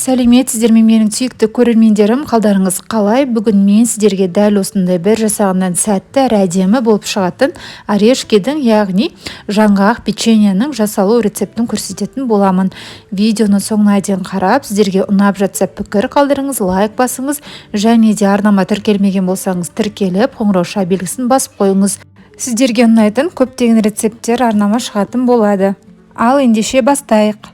Сәлеметсіздер ме менің сүйікті көрермендерім, қалдарыңыз қалай? Бүгін мен сіздерге дәл осындай бір жасағаннан сәтті әрі әдемі болып шығатын орешкидің, яғни жаңғақ печеньенің жасалу рецептін көрсететін боламын. Видеоны соңына дейін қарап, сіздерге ұнап жатса пікір қалдырыңыз, лайк басыңыз, және де арнама тіркелмеген болсаңыз тіркеліп, қоңырау белгісін басып қойыңыз. Сіздерге ұнайтын көптеген рецепттер арнама шығатын болады. Ал ендеше бастайық.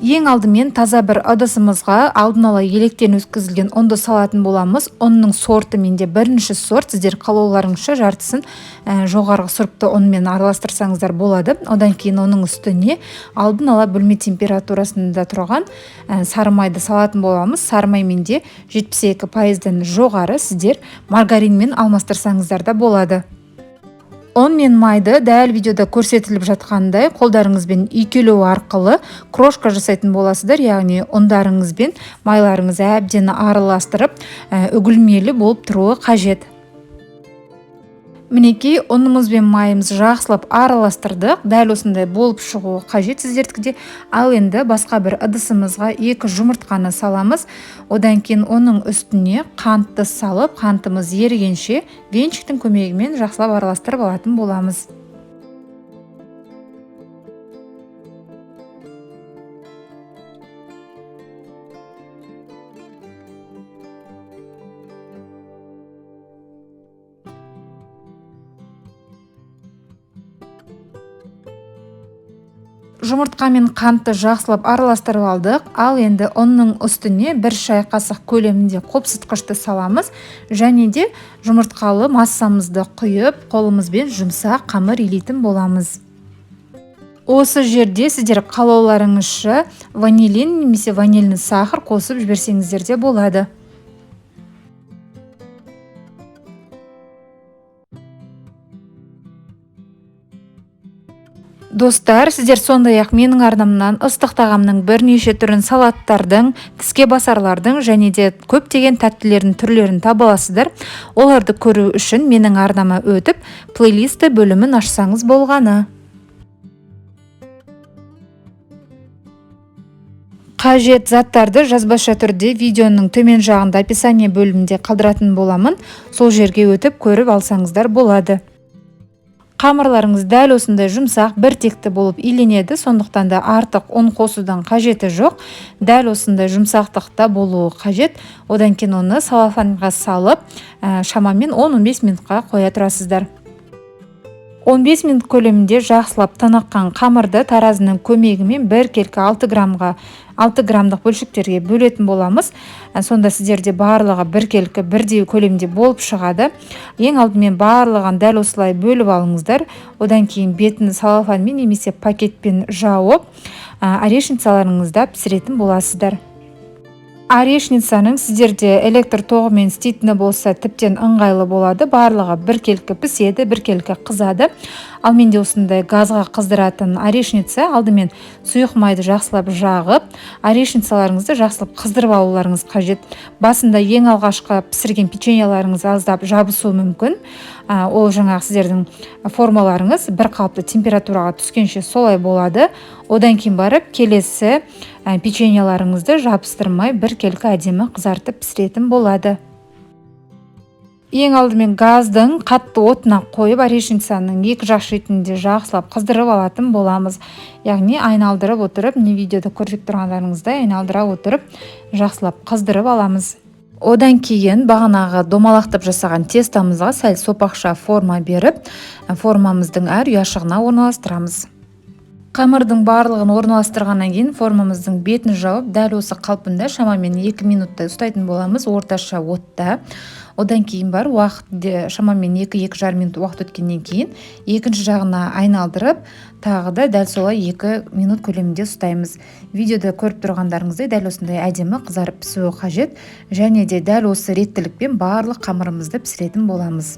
Ең алдымен таза бір ыдысымызға алдын ала електен өткізілген ұнды салатын боламыз. Ұнның сорты менде бірінші сорт, сіздер қалауларыңызша жартысын жоғарғы сұрыпты ұнмен араластырсаңыздар болады. Одан кейін оның үстіне алдын ала бөлме температурасында тұрған сары майды салатын боламыз. Сары май менде 72%-дан жоғары, сіздер маргаринмен алмастырсаңыздар да болады. Ұн мен майды дәл видеода көрсетіліп жатқандай қолдарыңызбен үйкелеу арқылы крошка жасайтын боласыздар, яғни ұндарыңыз бен майларыңыз әбден араластырып, үгілмелі болып тұруы қажет. Мінекей, ұнымыз бен майымыз жақсылап араластырдық, дәл осындай болып шығуы қажет сіздердікіде. Ал енді басқа бір ыдысымызға 2 жұмыртқаны саламыз. Одан кейін оның үстіне қантты салып, қантымыз ерігенше венчиктің көмегімен жақсылап араластырып алатын боламыз. Жұмыртқа мен қантты жақсылап араластырып алдық. Ал енді ұнның үстіне 1 шай қасық көлемінде қопсытқышты саламыз, және де жұмыртқалы массамызды құйып, қолымызбен жұмсақ қамыр илейтін боламыз. Осы жерде сіздер қалауларыңызша ванилин немесе ванильный сахар қосып жіберсеңіздер де болады. Достар, сіздер сондай-ақ менің арнамнан ыстық тағамның бірнеше түрін, салаттардың, тіске басарлардың және де көптеген тәттілердің түрлерін таба аласыздар. Оларды көру үшін менің арнама өтіп, плейлисті бөлімін ашсаңыз болғаны. Қажет заттарды жазбаша түрде видеоның төмен жағында описание бөлімінде қалдыратын боламын. Сол жерге өтіп көріп алсаңыздар болады. Қамырларыңыз дәл осындай жұмсақ, біртекті болып иленеді, сондықтан да артық ұн қосудан қажеті жоқ. Дәл осындай жұмсақтықта болуы қажет. Одан кейін оны салафанға салып, шамамен 10-15 минутқа қоя тұрасыздар. 15 минут көлемінде жақсылап тыныққан қамырды таразының көмегімен 1 келкі 6 грамдық бөлшектерге бөлетін боламыз. Сонда сіздерде барлығы 1 келкі бірдей көлемде болып шығады. Ең алдымен барлығын дәл осылай бөліп алыңыздар. Одан кейін бетін салафанмен немесе пакетпен жауып, орешницаларыңызда пісіретін боласыздар. Орешницаның сіздерде электр тоғымен істейтіні болса тіптен ыңғайлы болады. Барлығы 1 келкі піседі, 1 келкі қызады. Ал менде осындай газға қыздыратын орешница, алдымен сұйық майды жақсылап жағып, орешницаларыңызды жақсылап қыздырып алуларыңыз қажет. Басында ең алғашқы пісірген печеньеларыңыз аздап жабысуы мүмкін. Ол жаңағы сіздердің формаларыңыз бір қалыпты температураға түскенше солай болады. Одан кейін барып келесі печеньеларыңызды жабыстырмай 1 келкі әдемі қызартып пісіретін болады. Ең алдымен газдың қатты отына қойып, орешницаның екі жақ шетінде жақсылап қыздырып алатын боламыз. Яғни айналдырып отырып, не видеода көрсетіп тұрғандарыңыздай айналдыра отырып, жақсылап қыздырып аламыз. Одан кейін бағанағы домалақтап жасаған тестамызға сәл сопақша форма беріп, формамыздың әр ұяшығына орналастырамыз. Қамырдың барлығын орналастырғаннан кейін формамыздың бетін жауып, дәл осы қалпында шамамен 2 минуттай ұстайтын боламыз орташа отта. Одан кейін бар уақыт шамамен 2-2,5 минут уақыт өткеннен кейін екінші жағына айналдырып, тағы да дәл солай 2 минут көлемінде ұстаймыз. Видеода көріп тұрғандарыңыздай дәл осындай әдемі қызарып пісуі қажет, және де дәл осы реттілікпен барлық қамырымызды пісіретін боламыз.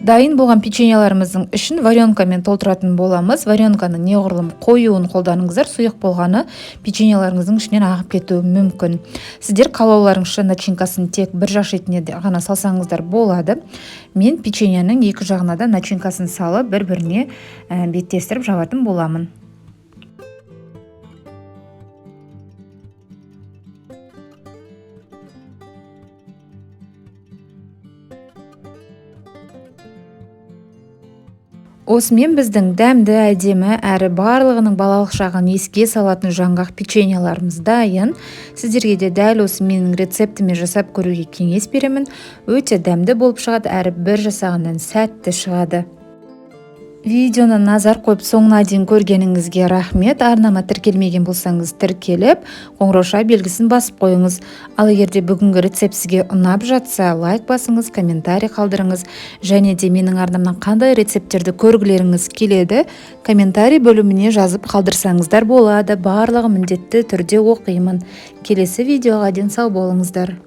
Дайын болған печеньеларымыздың ішін варенкамен толтыратын боламыз. Варенканы неғұрлым қоюын қолданыңыздар, сұйық болғаны печеньеларыңыздың ішінен ағып кетуі мүмкін. Сіздер қалауларыңызша начинкасын тек бір жақ шетіне ғана салсаңыздар болады. Мен печеньенің екі жағына да начинкасын салып, бір-біріне беттестіріп жабатын боламын. Осымен біздің дәмді, әдемі әрі барлығының балалық шағын еске салатын жаңғақ печеньеларымыз дайын. Сіздерге де дәл осы менің рецептіме жасап көруге кеңес беремін. Өте дәмді болып шығады, әрі бір жасағаннан сәтті шығады. Видеоны назар қойып соңына дейін көргеніңізге рахмет. Арнама тіркелмеген болсаңыз тіркеліп, қоңырауша белгісін басып қойыңыз. Ал егерде бүгінгі рецепт сізге ұнап жатса, лайк басыңыз, комментарий қалдырыңыз. Және де менің арнамнан қандай рецепттерді көргілеріңіз келеді, комментарий бөліміне жазып қалдырсаңыздар болады. Барлығы міндетті түрде оқимын. Келесі видеоға дейін сау болыңыздар.